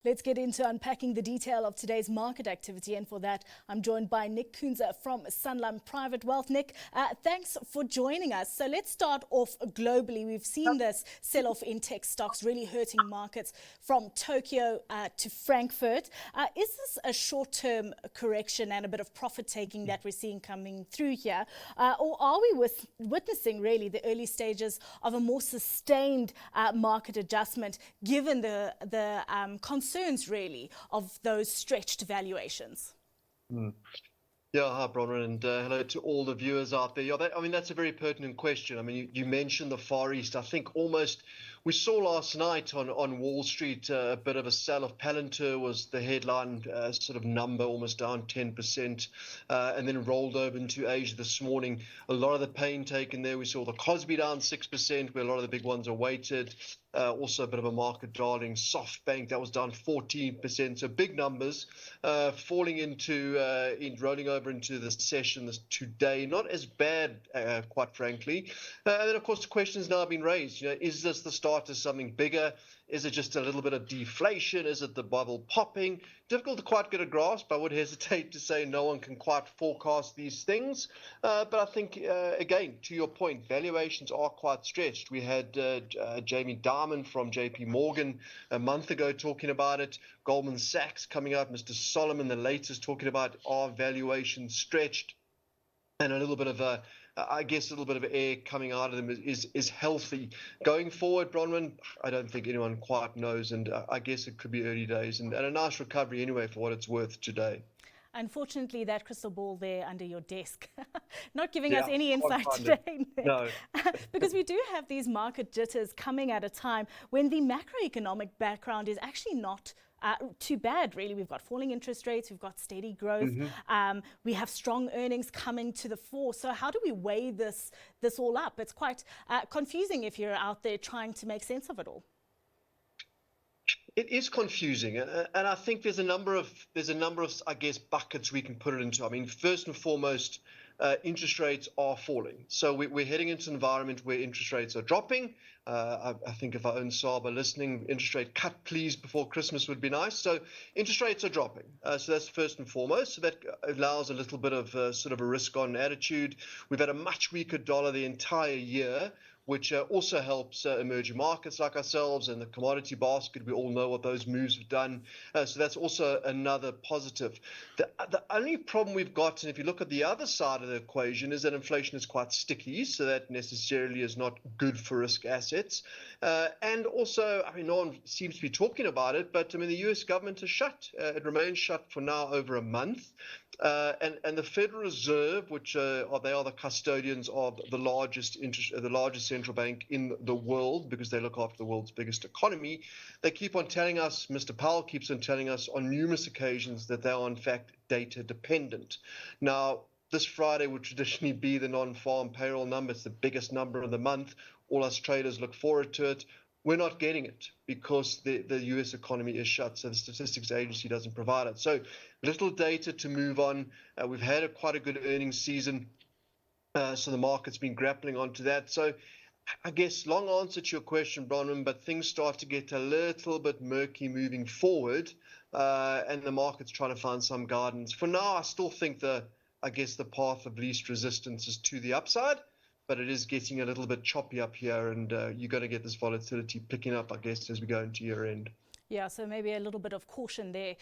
Let's get into unpacking the detail of today's market activity. And for that, I'm joined by Nick Kunze from Sanlam Private Wealth. Nick, thanks for joining us. So let's start off globally. We've seen this sell-off in tech stocks really hurting markets from Tokyo to Frankfurt. Is this a short-term correction and a bit of profit-taking that we're seeing coming through here? Or are we witnessing really the early stages of a more sustained market adjustment given the concerns really of those stretched valuations? Yeah, hi, Bronwyn, and hello to all the viewers out there. Yeah, that's a very pertinent question. I mean, you mentioned the Far East. I think almost we saw last night on Wall Street a bit of a sell-off. Palantir was the headline sort of number, almost down 10%, and then rolled over into Asia this morning. A lot of the pain taken there. We saw the Cosby down 6%, where a lot of the big ones are weighted. Also a bit of a market darling, SoftBank, that was down 14%. So big numbers falling rolling over into the session today. Not as bad, quite frankly. And then, of course, the question has now been raised. Is this the start of something bigger? Is it just a little bit of deflation? Is it the bubble popping? Difficult to quite get a grasp. I would hesitate to say no one can quite forecast these things. But I think, again, to your point, valuations are quite stretched. We had Jamie Dimon from JP Morgan a month ago talking about it. Goldman Sachs coming up. Mr. Solomon, the latest, talking about are valuations stretched? And a little bit of air coming out of them is healthy. Going forward, Bronwyn, I don't think anyone quite knows, and I guess it could be early days and a nice recovery anyway for what it's worth today. Unfortunately, that crystal ball there under your desk, not giving us any insight today. No. Because we do have these market jitters coming at a time when the macroeconomic background is actually not too bad, really. We've got falling interest rates, we've got steady growth, we have strong earnings coming to the fore. So how do we weigh this all up? It's quite confusing if you're out there trying to make sense of it all. It is confusing, and I think there's a number of I guess buckets we can put it into. I mean, first and foremost, interest rates are falling. So we're heading into an environment where interest rates are dropping. I think if our own SARB are listening, interest rate cut please before Christmas would be nice. So interest rates are dropping. So that's first and foremost. So that allows a little bit of sort of a risk-on attitude. We've had a much weaker dollar the entire year, which also helps emerging markets like ourselves and the commodity basket. We all know what those moves have done. So that's also another positive. The only problem we've got, and if you look at the other side of the equation, is that inflation is quite sticky. So that necessarily is not good for risk assets. And also, I mean, no one seems to be talking about it, but I mean, the US government is shut. It remains shut for now over a month. And the Federal Reserve, which they are the custodians of the largest central bank in the world, because they look after the world's biggest economy, they keep on telling us, Mr. Powell keeps on telling us on numerous occasions that they are in fact data dependent. Now, this Friday would traditionally be the non-farm payroll number. It's the biggest number of the month. All us traders look forward to it. We're not getting it because the US economy is shut, so the statistics agency doesn't provide it. So little data to move on. We've had quite a good earnings season, so the market's been grappling onto that. So I guess long answer to your question, Bronwyn, but things start to get a little bit murky moving forward, and the market's trying to find some guidance. For now, I still think the path of least resistance is to the upside. But it is getting a little bit choppy up here, and you're going to get this volatility picking up, I guess, as we go into year end. Yeah, so maybe a little bit of caution there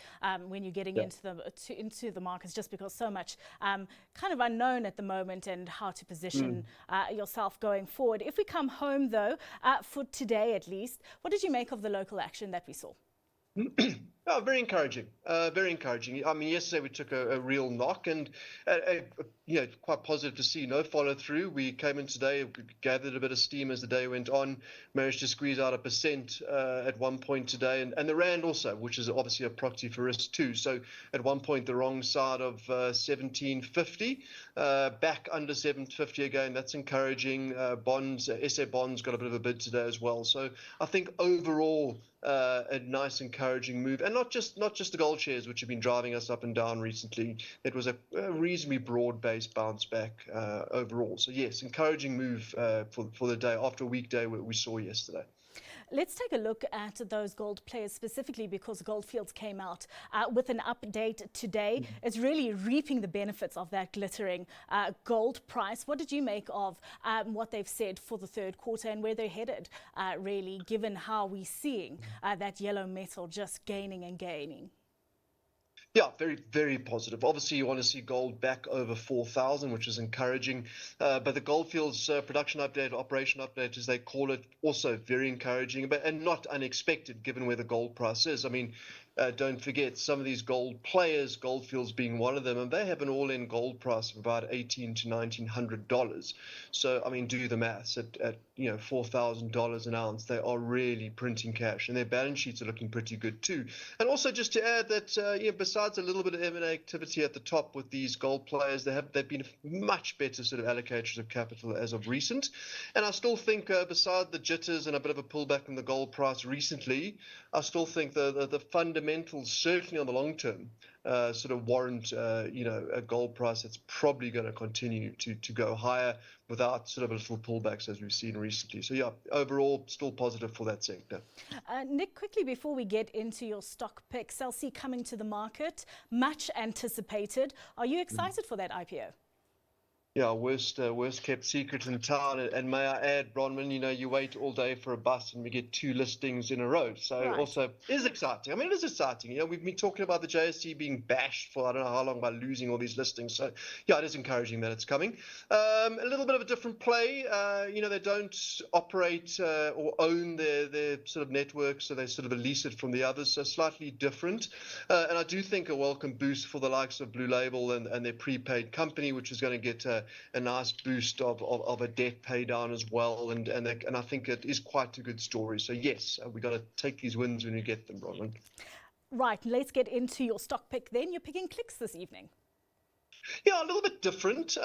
when you're getting into the markets, just because so much kind of unknown at the moment and how to position yourself going forward. If we come home, though, for today at least, what did you make of the local action that we saw? Oh, very encouraging. Very encouraging. I mean, yesterday we took a real knock, and quite positive to see. No follow through. We came in today, gathered a bit of steam as the day went on, managed to squeeze out 1% at one point today, and the rand also, which is obviously a proxy for risk too. So at one point the wrong side of 1750, back under 750 again. That's encouraging. Bonds, SA bonds got a bit of a bid today as well. So I think overall a nice encouraging move, and not just the gold shares which have been driving us up and down recently. It was a reasonably broad-based bounce back overall. So yes, encouraging move for the day after a weekday we saw yesterday. Let's take a look at those gold players specifically, because Gold Fields came out with an update today. It's really reaping the benefits of that glittering gold price. What did you make of what they've said for the third quarter and where they're headed, really, given how we're seeing that yellow metal just gaining and gaining? Yeah, very, very positive. Obviously, you want to see gold back over 4,000, which is encouraging. But the Goldfields production update, operation update, as they call it, also very encouraging, and not unexpected given where the gold price is. I mean, don't forget some of these gold players, Goldfields being one of them, and they have an all-in gold price of about $1,800 to $1,900. So, I mean, do the maths at $4,000 an ounce. They are really printing cash, and their balance sheets are looking pretty good too. And also, just to add that, besides a little bit of M&A activity at the top with these gold players, they've been much better sort of allocators of capital as of recent. And I still think, beside the jitters and a bit of a pullback in the gold price recently, I still think the fundamentals, certainly on the long term, sort of warrant a gold price that's probably going to continue to go higher without sort of a little pullbacks as we've seen recently. So yeah, overall still positive for that sector. Nick, quickly before we get into your stock pick, Cell C coming to the market, much anticipated. Are you excited for that IPO? Yeah, worst kept secret in town. And may I add, Bronwyn, you wait all day for a bus and we get 2 listings in a row. So Right. Also is exciting. I mean, it is exciting. We've been talking about the JSE being bashed for I don't know how long by losing all these listings. So yeah, it is encouraging that it's coming. A little bit of a different play. They don't operate or own their sort of network, so they sort of lease it from the others. So slightly different. And I do think a welcome boost for the likes of Blue Label and their prepaid company, which is going to get a nice boost of a debt pay down as well, and I think it is quite a good story. So yes, we got to take these wins when you get them, Bronwyn. Right, let's get into your stock pick then. You're picking Clicks this evening. Yeah, a little bit different.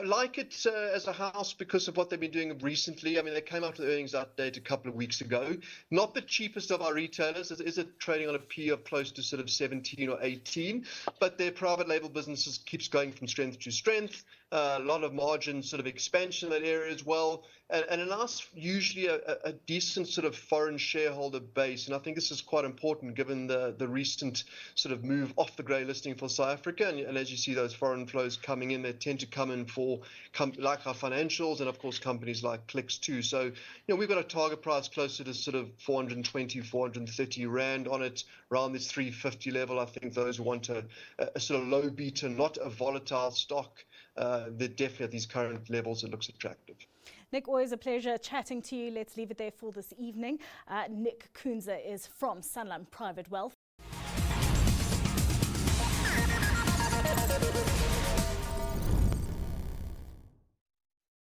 Like it as a house because of what they've been doing recently. I mean, they came out with the earnings update a couple of weeks ago. Not the cheapest of our retailers. Is it trading on a P of close to sort of 17 or 18? But their private label businesses keeps going from strength to strength. A lot of margin sort of expansion in that area as well. And a nice, usually a decent sort of foreign shareholder base. And I think this is quite important given the recent sort of move off the grey listing for South Africa. And as you see those foreign flows coming in, they tend to come in for like our financials and of course companies like Clicks too. So we've got a target price closer to sort of 420, 430 rand on it, around this 350 level. I think those who want a sort of low beta, not a volatile stock, they're definitely at these current levels. It looks attractive. Nick, always a pleasure chatting to you. Let's leave it there for this evening. Nick Kunze is from Sanlam Private Wealth.